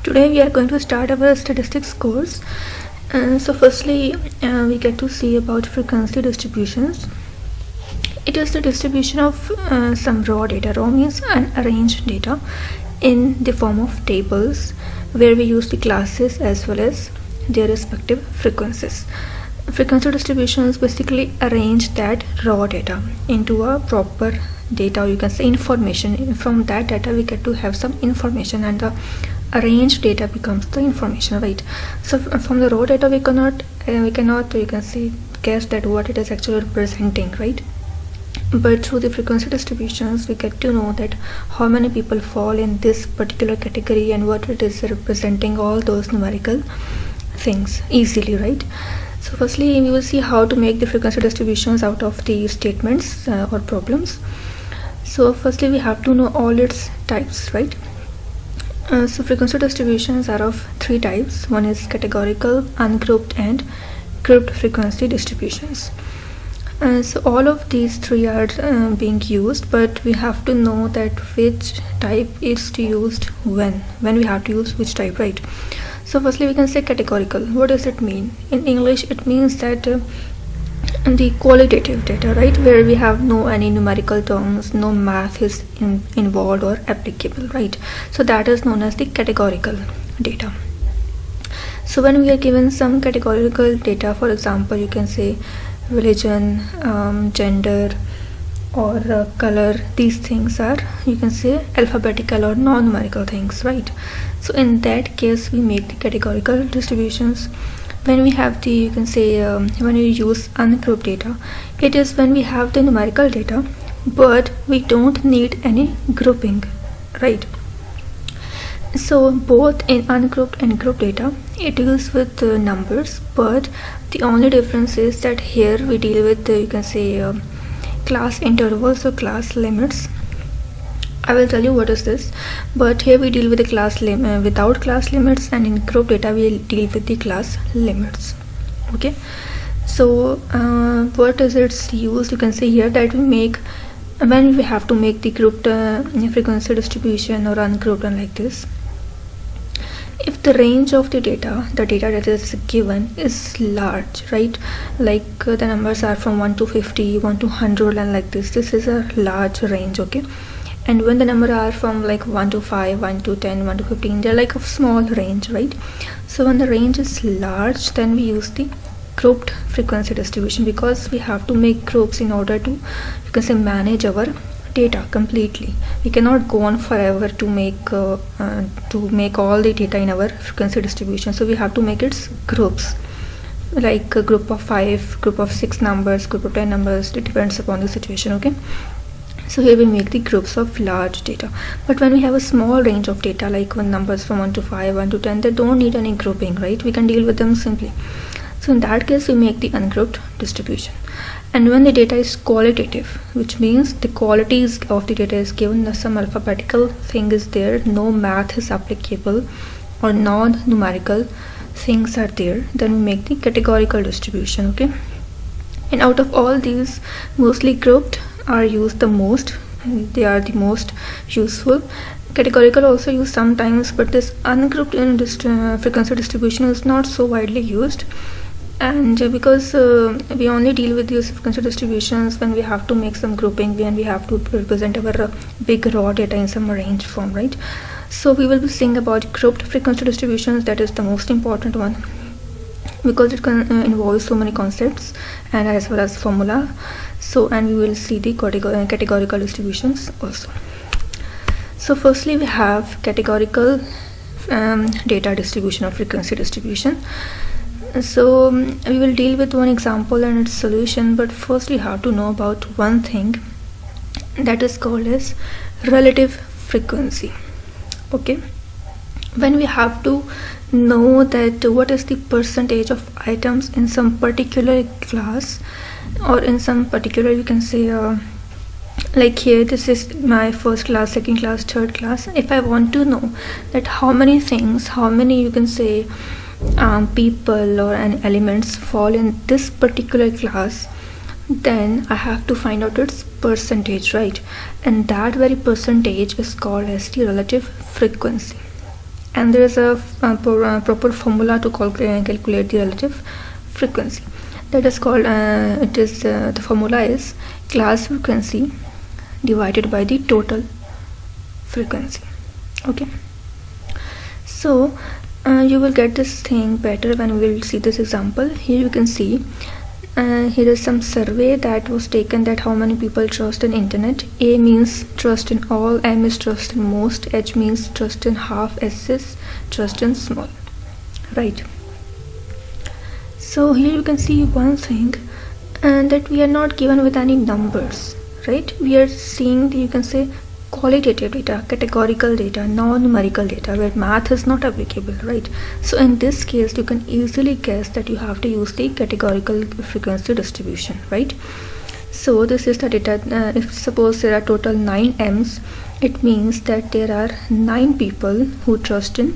Today we are going to start our statistics course. So firstly, we get to see about frequency distributions. It is the distribution of some raw data. Raw means unarranged data in the form of tables, where we use the classes as well as their respective frequencies. Frequency distributions basically arrange that raw data into a proper data, or you can say information. From that data we get to have some information, and the arranged data becomes the information, right? So from the raw data we cannot you can say guess that what it is actually representing, right? But through the frequency distributions we get to know that how many people fall in this particular category and what it is representing, all those numerical things easily, right? So firstly we will see how to make the frequency distributions out of the statements or problems. So firstly we have to know all its types, right? So frequency distributions are of three types. One is categorical, ungrouped and grouped frequency distributions. So all of these three are being used, but we have to know that which type is used when we have to use which type, right? So firstly we can say categorical. What does it mean? In English it means that the qualitative data, right, where we have no any numerical terms, no math is involved or applicable, right? So that is known as the categorical data. So when we are given some categorical data, for example you can say religion, gender or color, these things are, you can say, alphabetical or non-numerical things, right? So in that case we make the categorical distributions. When we have the, you can say, when we use ungrouped data, it is when we have the numerical data but we don't need any grouping, right? So both in ungrouped and grouped data it deals with numbers, but the only difference is that here we deal with you can say class intervals or class limits. I will tell you what is this, but here we deal with the class without class limits, and in grouped data we deal with the class limits. Okay, so what is its use? You can say here that we make, when we have to make the grouped frequency distribution or ungrouped one like this, if the range of the data that is given is large, right, like the numbers are from 1 to 50, 1 to 100 and like this is a large range, okay? And when the number are from like 1 to 5, 1 to 10, 1 to 15, they're like a small range, right? So when the range is large, then we use the grouped frequency distribution, because we have to make groups in order to, you can say, manage our data completely. We cannot go on forever to make all the data in our frequency distribution. So we have to make its groups, like a group of 5, group of 6 numbers, group of 10 numbers. It depends upon the situation, okay? So here we make the groups of large data. But when we have a small range of data, like when numbers from 1 to 5, 1 to 10, they don't need any grouping, right? We can deal with them simply. So in that case we make the ungrouped distribution. And when the data is qualitative, which means the qualities of the data is given, some alphabetical thing is there, no math is applicable or non-numerical things are there, then we make the categorical distribution, okay? And out of all these, mostly grouped are used the most. They are the most useful. Categorical also used sometimes, but this ungrouped frequency distribution is not so widely used. And because we only deal with these frequency distributions when we have to make some grouping, when we have to represent our big raw data in some arranged form, right? So we will be seeing about grouped frequency distributions. That is the most important one, because it involves so many concepts and as well as formula. So, and we will see the categorical distributions also. So firstly we have categorical data distribution or frequency distribution. So we will deal with one example and its solution, but first we have to know about one thing that is called as relative frequency, okay? When we have to know that what is the percentage of items in some particular class or in some particular, you can say like here this is my first class, second class, third class. If I want to know that how many things, how many, you can say, people or elements fall in this particular class, then I have to find out its percentage, right? And that very percentage is called as the relative frequency. and there is a proper formula to calculate the relative frequency. That is called the formula is class frequency divided by the total frequency. Okay, so you will get this thing better when we will see this example. Here you can see here is some survey that was taken, that how many people trust in internet. A means trust in all, M is trust in most, H means trust in half, S is trust in small, right? So here you can see one thing, and that we are not given with any numbers, right? We are seeing the, you can say, qualitative data, categorical data, non-numerical data, where math is not applicable, right? So in this case you can easily guess that you have to use the categorical frequency distribution, right? So this is the data. If suppose there are total 9 M's, it means that there are 9 people who trust in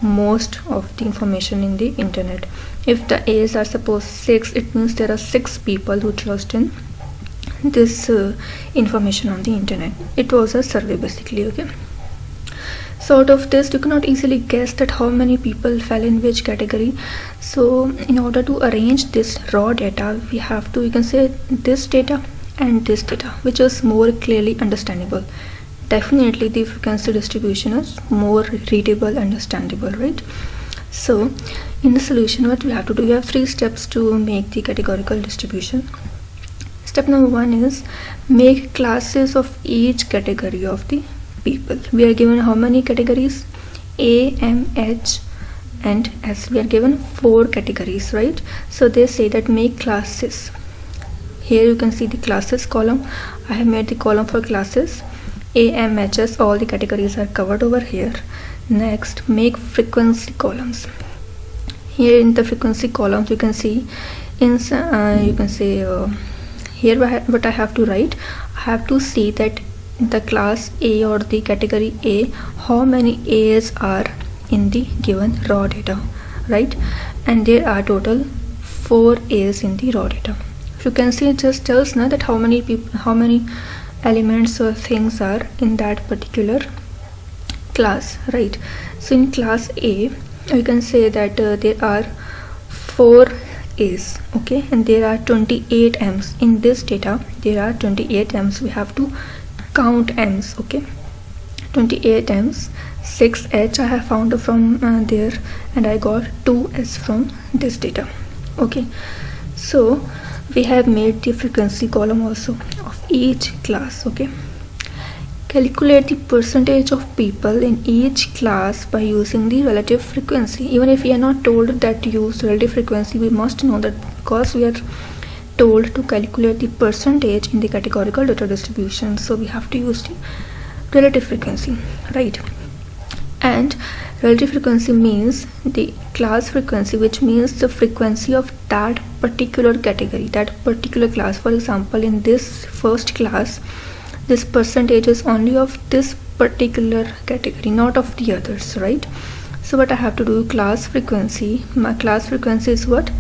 most of the information in the internet. If the A's are suppose 6, it means there are 6 people who trust in this information on the internet. It was a survey basically. Okay, so out of this you cannot easily guess that how many people fell in which category. So in order to arrange this raw data, we have to, you can say, this data and this data, which is more clearly understandable. Definitely the frequency distribution is more readable, understandable, right? So in the solution, what we have to do, we have 3 steps to make the categorical distribution. Step number 1 is make classes of each category of the people. We are given how many categories? A, M, H and S. We are given 4 categories, right? So they say that make classes. Here you can see the classes column. I have made the column for classes. A, M, H, S, all the categories are covered over here. Next, make frequency columns. Here in the frequency columns you can see here what I have to write. I have to see that the class A or the category A, how many A's are in the given raw data, right? And there are total 4 A's in the raw data. You can see it just tells now that how many elements or things are in that particular class, right? So in class A you can say that there are 4 A's, okay, and there are 28 M's in this data. There are 28 M's. We have to count M's, okay? 28 M's. 6 H I have found from there, and I got 2 S from this data. Okay, so we have made the frequency column also of each class. Okay, calculate the percentage of people in each class by using the relative frequency. Even if we are not told that to use relative frequency, we must know that because we are told to calculate the percentage in the categorical data distribution, so we have to use the relative frequency, right? And relative frequency means the class frequency, which means the frequency of that particular category, that particular class. For example, in this first class, this percentage is only of this particular category, not of the others, right? So what I have to do, class frequency, my class frequency is what?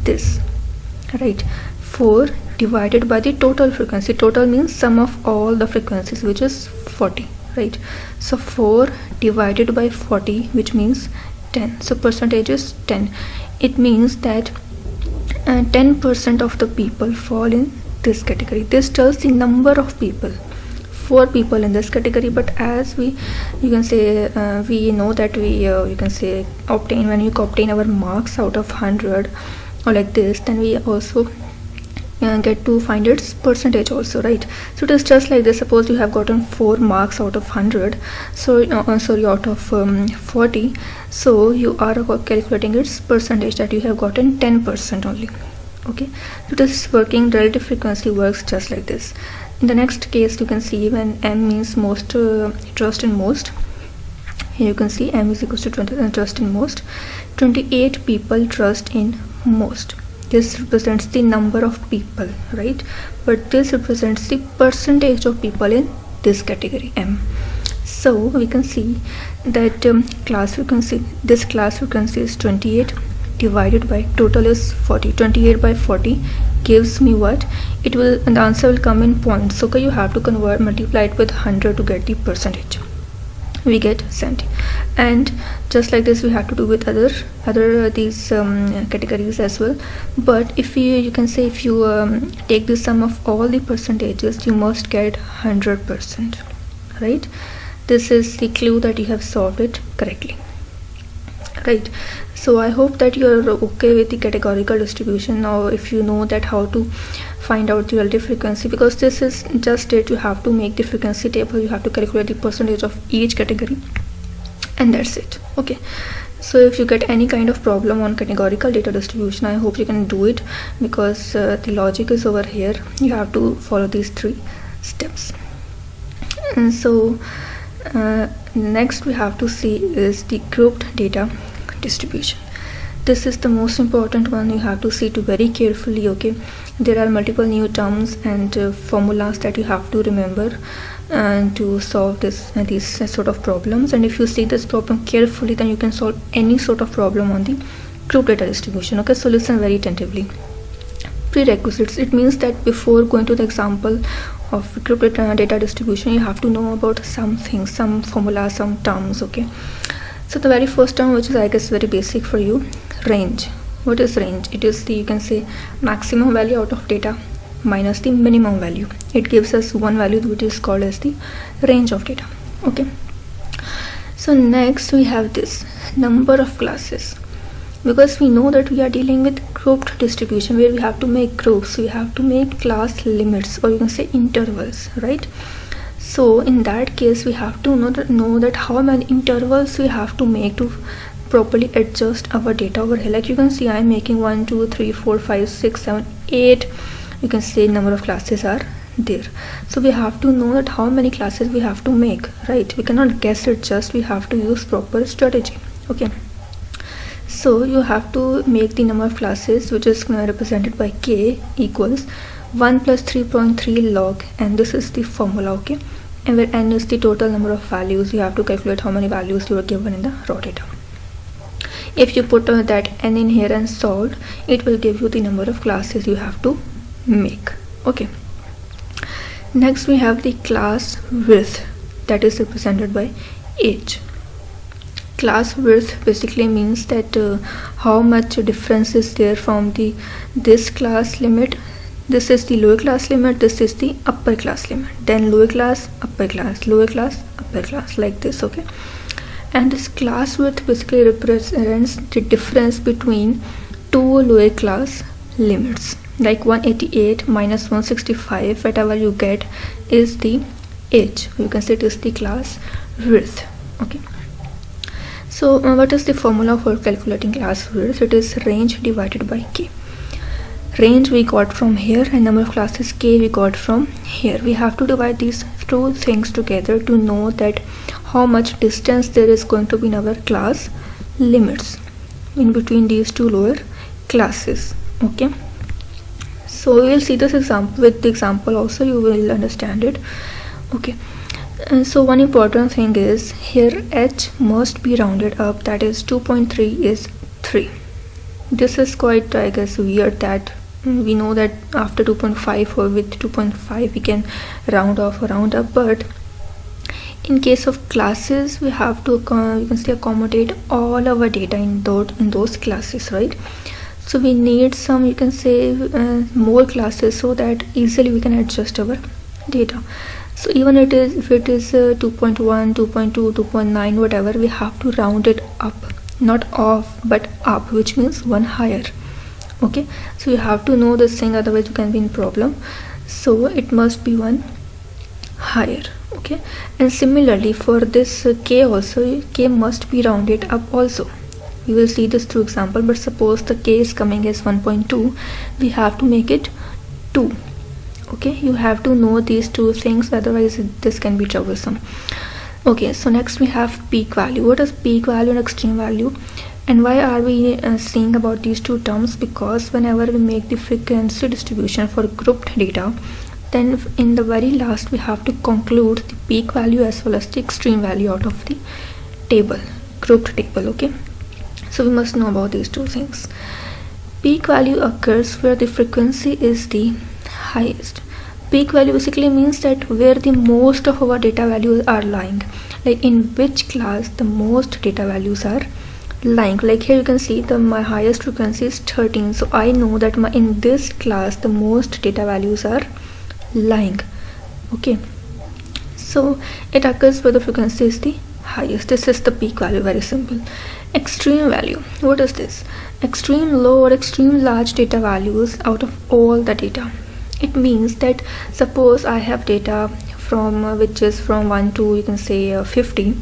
This, right? 4 divided by the total frequency. Total means sum of all the frequencies, which is 40, right? So 4 divided by 40, which means 10. So percentage is 10. It means that 10% of the people fall in this category. This tells the number of people. 4 people in this category, but as we know that you can say obtain, when you obtain our marks out of 100 or like this, then we also get to find its percentage also, right? So it is just like this. Suppose you have gotten 4 marks out of 100, so out of 40, so you are calculating its percentage, that you have gotten 10% only. Okay, so this working relative frequency works just like this. In the next case, you can see when M means most, trust in most. Here you can see M is equals to 20, trust in most. 28 people trust in most. This represents the number of people, right? But this represents the percentage of people in this category M. So we can see that class frequency, this class frequency is 28 divided by total is 40. 28 by 40 gives me what? It will, and the answer will come in points. So you have to multiply it with 100 to get the percentage. we get 70. And just like this we have to do with other these categories as well. But if you can say if you take the sum of all the percentages, you must get 100%, right? This is the clue that you have solved it correctly, right? So I hope that you are okay with the categorical distribution now. If you know that how to find out the relative frequency, because this is just it, you have to make the frequency table, you have to calculate the percentage of each category, and that's it. Okay, so if you get any kind of problem on categorical data distribution, I hope you can do it, because the logic is over here. You have to follow these 3 steps. And so next we have to see is the grouped data distribution. This is the most important one. You have to see it very carefully. Okay, there are multiple new terms and formulas that you have to remember to solve these sort of problems. And if you see this problem carefully, then you can solve any sort of problem on the group data distribution. Okay, so listen very attentively. Prerequisites: it means that before going to the example of group data distribution, you have to know about some things, some formula, some terms. Okay, so the very first term, which is I guess very basic for you, range. What is range? It is the, you can say, maximum value out of data minus the minimum value. It gives us one value which is called as the range of data. Okay, so next we have this number of classes, because we know that we are dealing with grouped distribution where we have to make groups, we have to make class limits, or you can say intervals, right? So in that case we have to know that how many intervals we have to make to properly adjust our data over here. Like you can see, I am making 1 2 3 4 5 6 7 8, you can say number of classes are there. So we have to know that how many classes we have to make, right? We cannot guess it, just we have to use proper strategy. Okay, so you have to make the number of classes, which is represented by k, equals 1 plus 3.3 log, and this is the formula. Okay, and where n is the total number of values, you have to calculate how many values you are given in the raw data. If you put that n in here and solve, it will give you the number of classes you have to make. Okay, next we have the class width, that is represented by h. Class width basically means that how much difference is there from this class limit. This is the lower class limit, this is the upper class limit, then lower class, upper class, lower class, upper class, like this. Okay, and this class width basically represents the difference between 2 lower class limits, like 188 minus 165, whatever you get is the h, you can say it is the class width. Okay, so what is the formula for calculating class width? It is range divided by k. Range we got from here and number of classes k we got from here. We have to divide these 2 things together to know that how much distance there is going to be in our class limits in between these 2 lower classes. Okay, so we will see this example. With the example also you will understand it. Okay, so one important thing is here h must be rounded up, that is 2.3 is 3. This is quite, I guess, weird that we know that after 2.5 or with 2.5 we can round off or round up, but in case of classes we have to you can say accommodate all our data in those classes, right? So we need some, you can say, more classes so that easily we can adjust our data. So even if it is 2.1, 2.2, 2.9, whatever, we have to round it up, not off but up, which means one higher. Okay, so you have to know this thing, otherwise you can be in problem. So it must be one higher. Okay, and similarly for this k also, k must be rounded up also. You will see this through example, but suppose the k is coming as 1.2, we have to make it 2. Okay, you have to know these 2 things, otherwise this can be troublesome. Okay, so next we have peak value. What is peak value and extreme value, and why are we seeing about these 2 terms? Because whenever we make the frequency distribution for grouped data, then in the very last we have to conclude the peak value as well as the extreme value out of the table, grouped table. Okay, so we must know about these 2 things. Peak value occurs where the frequency is the highest. peak value basically means that where the most of our data values are lying, like in which class the most data values are lying. Like here you can see my highest frequency is 13, so I know that in this class the most data values are lying. Okay, so it occurs where the frequency is the highest. This is the peak value, very simple. Extreme value, what is this? Extreme low or extreme large data values out of all the data. It means that suppose I have data from which is from 1 to, you can say, 50,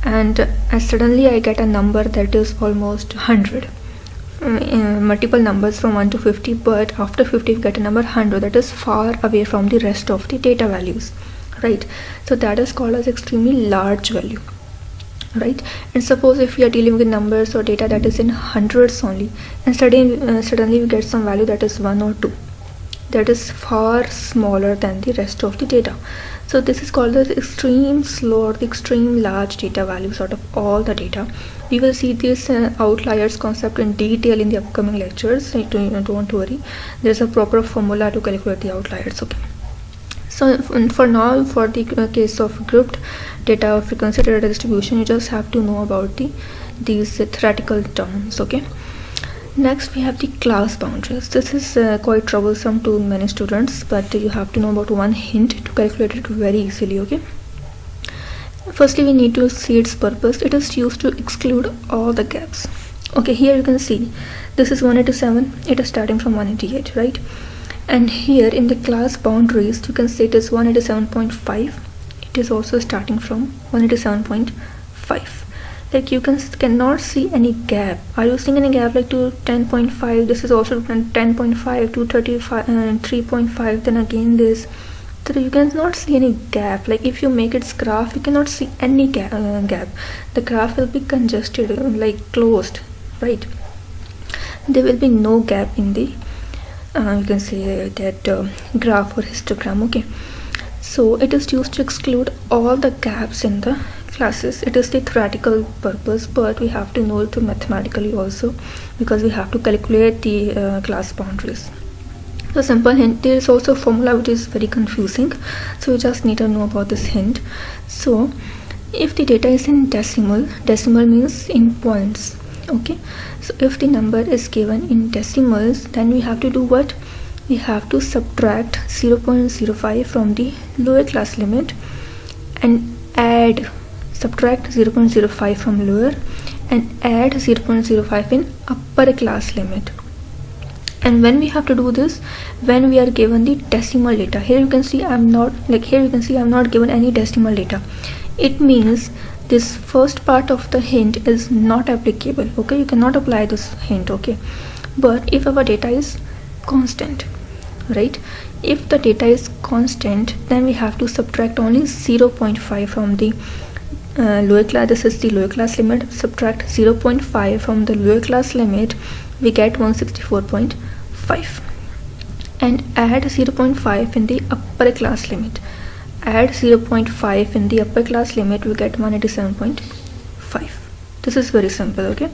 and suddenly I get a number that is almost 100. Multiple numbers from 1 to 50, but after 50 we get a number 100 that is far away from the rest of the data values, right? So that is called as extremely large value, right? And suppose if we are dealing with numbers or data that is in hundreds only, and suddenly we get some value that is 1 or 2, that is far smaller than the rest of the data. So this is called the extreme slow or the extreme large data values out of all the data. We will see this outliers concept in detail in the upcoming lectures, so don't worry, there's a proper formula to calculate the outliers. Okay, so for now, for the case of grouped data frequency data distribution, you just have to know about these theoretical terms. Okay, next we have the class boundaries. This is quite troublesome to many students, but you have to know about one hint to calculate it very easily. Okay, firstly we need to see its purpose. It is used to exclude all the gaps. Okay, here you can see this is 187, it is starting from 188, right? And here in the class boundaries you can see it is 187.5, it is also starting from 187.5. like you cannot see any gap. Are you seeing any gap like to 10.5? This is also 10.5 to 35 3.5, then again this. So you cannot see any gap. Like if you make its graph, you cannot see any gap. The graph will be congested, like closed, right? There will be no gap in the you can say that graph or histogram. Okay, so it is used to exclude all the gaps in the classes. It is the theoretical purpose, but we have to know it mathematically also, because we have to calculate the class boundaries. So simple hint, there is also a formula which is very confusing, so you just need to know about this hint. So if the data is in decimal means in points. Okay, so if the number is given in decimals, then we have to do what? We have to subtract 0.05 from the lower class limit and subtract 0.05 from lower and add 0.05 in upper class limit. And when we have to do this, when we are given the decimal data, here you can see I'm not given any decimal data. It means this first part of the hint is not applicable. Okay, you cannot apply this hint. Okay, but if our data is constant, right? If the data is constant, then we have to subtract only 0.5 from the lower class. This is the lower class limit. Subtract 0.5 from the lower class limit, we get 164.5, and add 0.5 in the upper class limit. Add 0.5 in the upper class limit, we get 187.5. This is very simple. Okay,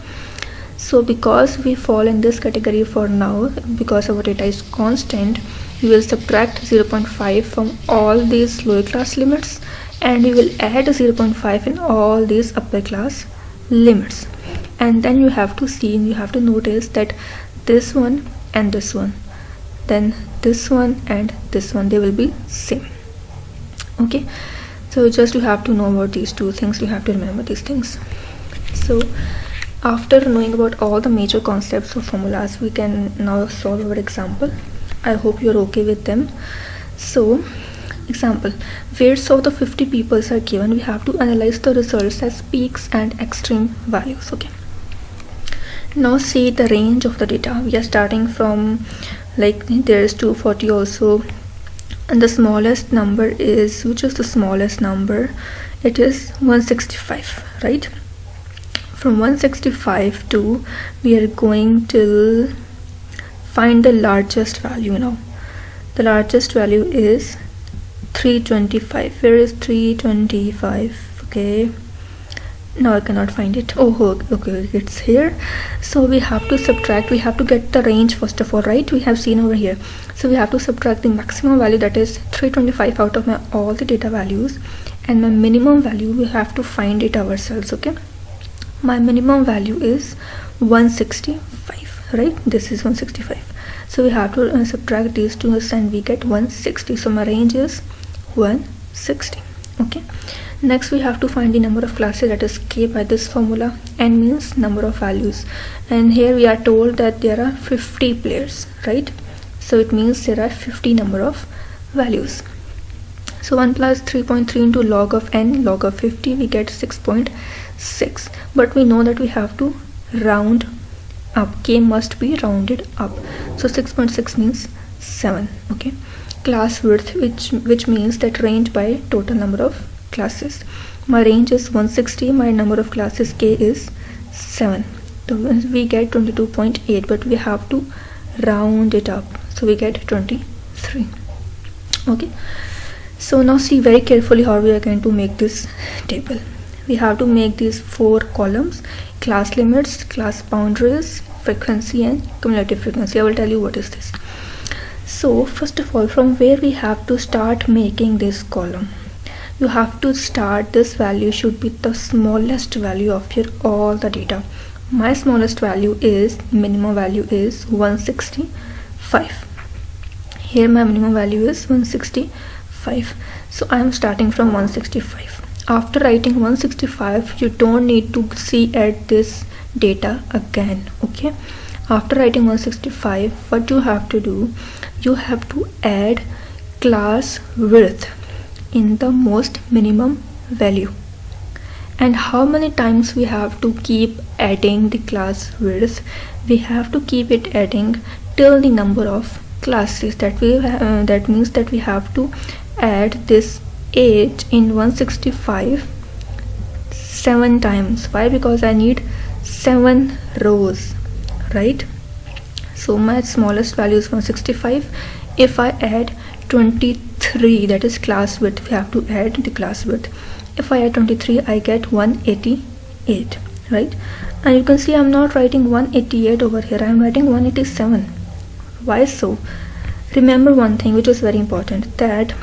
so because we fall in this category for now, because our data is constant, we will subtract 0.5 from all these lower class limits, and we will add 0.5 in all these upper class limits. And then you have to notice that this one and this one, then this one and this one, they will be same. Okay, so just you have to know about these two things, you have to remember these things. So after knowing about all the major concepts of formulas, we can now solve our example. I hope you're okay with them. So example, weights of the 50 people are given. We have to analyze the results as peaks and extreme values. Okay, now see the range of the data. We are starting from, like, there is 240 also, and the smallest number is, which is the smallest number? It is 165, right? From 165 to, we are going to find the largest value now. The largest value is 325. Where is 325? Okay, Now I cannot find it. Oh, okay, it's here. So we have to subtract, we have to get the range first of all, right? We have seen over here. So we have to subtract the maximum value, that is 325, out of my all the data values, and my minimum value we have to find it ourselves. Okay, my minimum value is 165, right? This is 165. So we have to subtract these two and we get 160. So my range is 160. Okay, next we have to find the number of classes, that is k by this formula. N means number of values, and here we are told that there are 50 players, right? So it means there are 50 number of values. So 1 plus 3.3 into log of n, log of 50, we get 6.6. But we know that we have to round up, k must be rounded up, so 6.6 means 7. Okay, class width, which means that range by total number of classes. My range is 160, my number of classes k is 7, so we get 22.8, but we have to round it up, so we get 23. Okay, so now see very carefully how we are going to make this table. We have to make these 4 columns: class limits, class boundaries, frequency, and cumulative frequency. I will tell you what is this. So first of all, from where we have to start making this column, you have to start, this value should be the smallest value of your all the data. My smallest value is, minimum value is 165. Here my minimum value is 165, so I am starting from 165. After writing 165, you don't need to see at this data again. Okay, after writing 165, what you have to do, you have to add class width in the most minimum value. And how many times we have to keep adding the class width? We have to keep it adding till the number of classes that we that means that we have to add this 8 in 165 7 times. Why? Because I need 7 rows, right? So my smallest value is 165. If I add 23, that is class width, we have to add the class width. If I add 23, I get 188, right? And you can see I'm not writing 188 over here, I'm writing 187. Why so? Remember one thing which is very important, that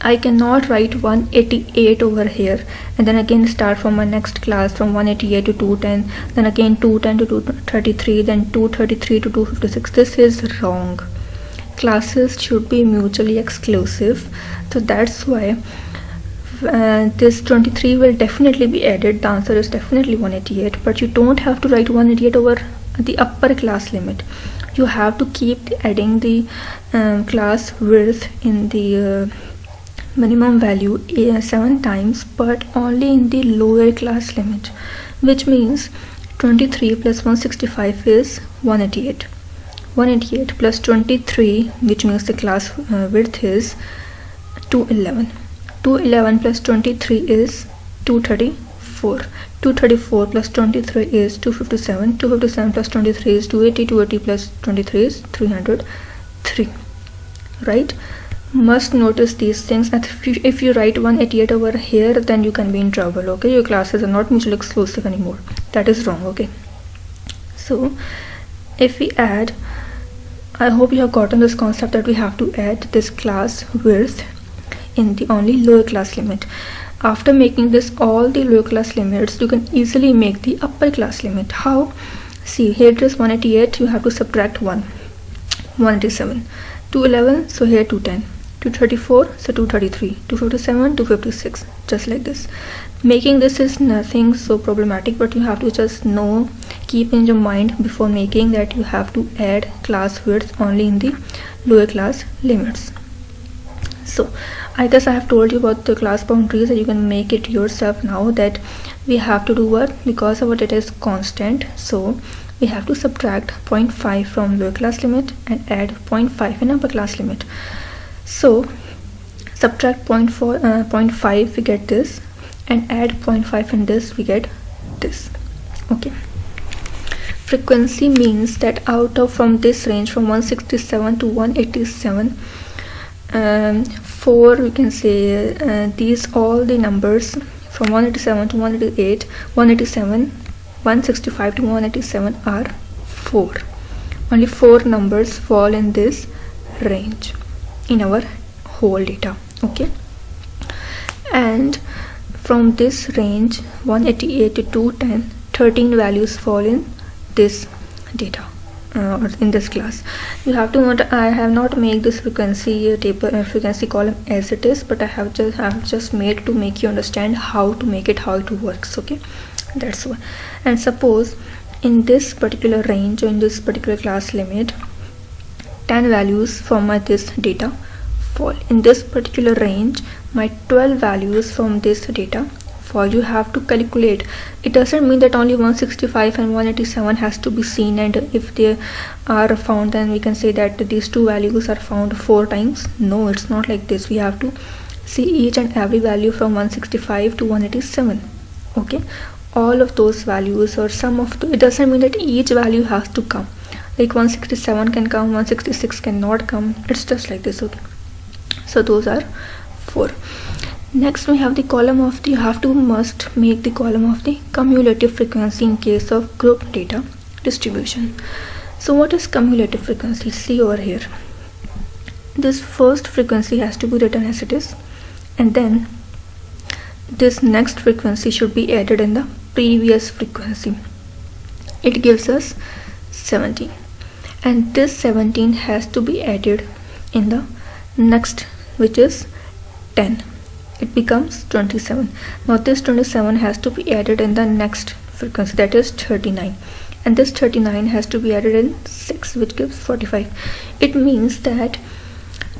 I cannot write 188 over here and then again start from my next class from 188 to 210, then again 210 to 233, then 233 to 256. This is wrong. Classes should be mutually exclusive, so that's why this 23 will definitely be added. The answer is definitely 188, but you don't have to write 188 over the upper class limit. You have to keep adding the class width in the minimum value 7 times, but only in the lower class limit, which means 23 plus 165 is 188. 188 plus 23, which means the class width is 211. 211 plus 23 is 234. 234 plus 23 is 257. 257 plus 23 is 280. 280 plus 23 is 303, right? Must notice these things. And if you write 188 over here, then you can be in trouble. Okay, your classes are not mutually exclusive anymore. That is wrong. Okay, so if we add, I hope you have gotten this concept that we have to add this class width in the only lower class limit. After making this all the lower class limits, you can easily make the upper class limit. How? See, here it is 188, you have to subtract 1, 187, 211, so here 210, 234, so 233, 257, 256, just like this. Making this is nothing so problematic, but you have to just know, keep in your mind before making, that you have to add class width only in the lower class limits. So I guess I have told you about the class boundaries, and you can make it yourself now. That we have to do what, because our data is constant, so we have to subtract 0.5 from lower class limit and add 0.5 in upper class limit. So subtract 0.5, we get this, and add 0.5 in this, we get this. Okay, frequency means that out of from this range from 167 to 187, for we can say these all the numbers from 187 to 188, 187, 165 to 187 are 4. Only 4 numbers fall in this range in our whole data. Okay, and from this range 188 to 210, 13 values fall in this data or in this class. You have to note I have not made this frequency table frequency column as it is, but I have just made to make you understand how to make it, how it works. Okay, that's one. And suppose in this particular range or in this particular class limit, 10 values from this data fall. In this particular range, my 12 values from this data fall. You have to calculate. It doesn't mean that only 165 and 187 has to be seen, and if they are found, then we can say that these two values are found 4 times. No, it's not like this. We have to see each and every value from 165 to 187. Okay, all of those values or some of the, it doesn't mean that each value has to come. Like 167 can come, 166 cannot come. It's just like this. Okay, so those are 4. Next we have the column of the, you must make the column of the cumulative frequency in case of group data distribution. So what is cumulative frequency? See over here, this first frequency has to be written as it is, and then this next frequency should be added in the previous frequency. It gives us 17, and this 17 has to be added in the next, which is 10. It becomes 27. Now this 27 has to be added in the next frequency, that is 39, and this 39 has to be added in 6, which gives 45. It means that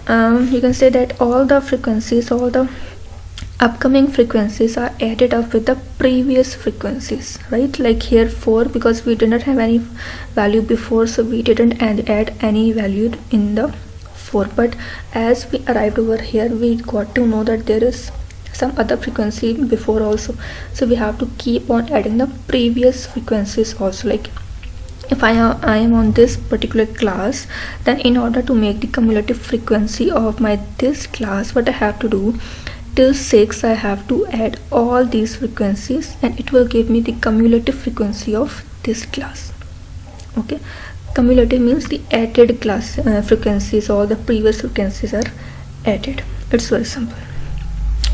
you can say that all the frequencies, all the upcoming frequencies are added up with the previous frequencies, right? Like here 4, because we did not have any value before, so we didn't add any value in the 4. But as we arrived over here, we got to know that there is some other frequency before also, so we have to keep on adding the previous frequencies also. Like if I am on this particular class, then in order to make the cumulative frequency of my this class, what I have to do, till 6 I have to add all these frequencies, and it will give me the cumulative frequency of this class. Okay, cumulative means the added class frequencies, all the previous frequencies are added. It's very simple.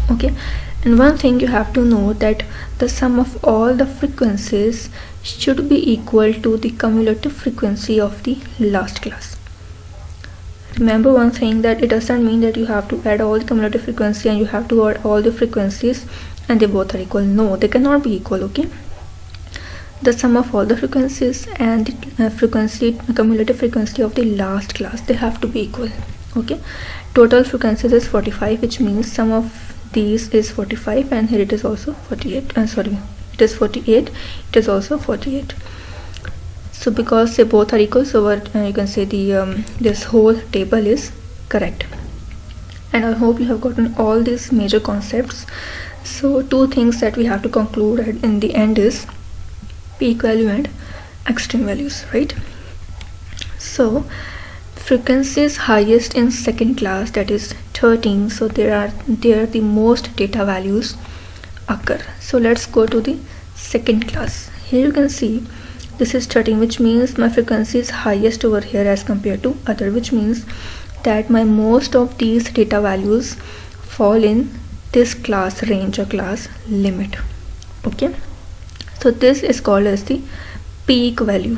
Okay, and one thing you have to know, that the sum of all the frequencies should be equal to the cumulative frequency of the last class. Remember one thing, that it doesn't mean that you have to add all the cumulative frequency and you have to add all the frequencies and they both are equal. No, they cannot be equal. Okay, the sum of all the frequencies and the cumulative frequency of the last class, they have to be equal. Okay, total frequencies is 45, which means sum of these is 45, and here it is also 48. It is 48, it is also 48. So because they both are equal, so what you can say the this whole table is correct. And I hope you have gotten all these major concepts. So 2 things that we have to conclude in the end is peak value and extreme values, right? So frequency is highest in second class, that is 13. So there the most data values occur. So let's go to the second class. Here you can see this is 13, which means my frequency is highest over here as compared to other, which means that my most of these data values fall in this class range or class limit. Okay, so this is called as the peak value,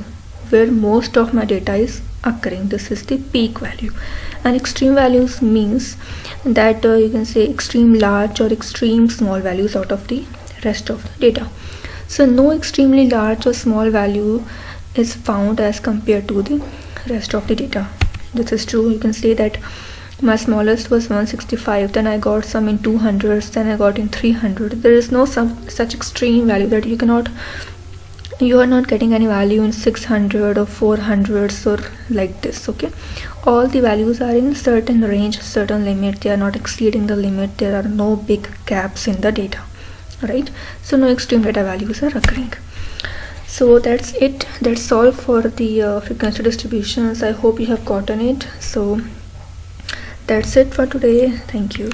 where most of my data is occurring. This is the peak value. And extreme values means that you can say extreme large or extreme small values out of the rest of the data. So no extremely large or small value is found as compared to the rest of the data. This is true. You can say that my smallest was 165, then I got some in 200s, then I got in 300. There is no such extreme value that you are not getting any value in 600 or 400s or like this. Okay, all the values are in certain range, certain limit. They are not exceeding the limit. There are no big gaps in the data, right? So no extreme data values are occurring. So that's it. That's all for the frequency distributions. I hope you have gotten it. So that's it for today. Thank you.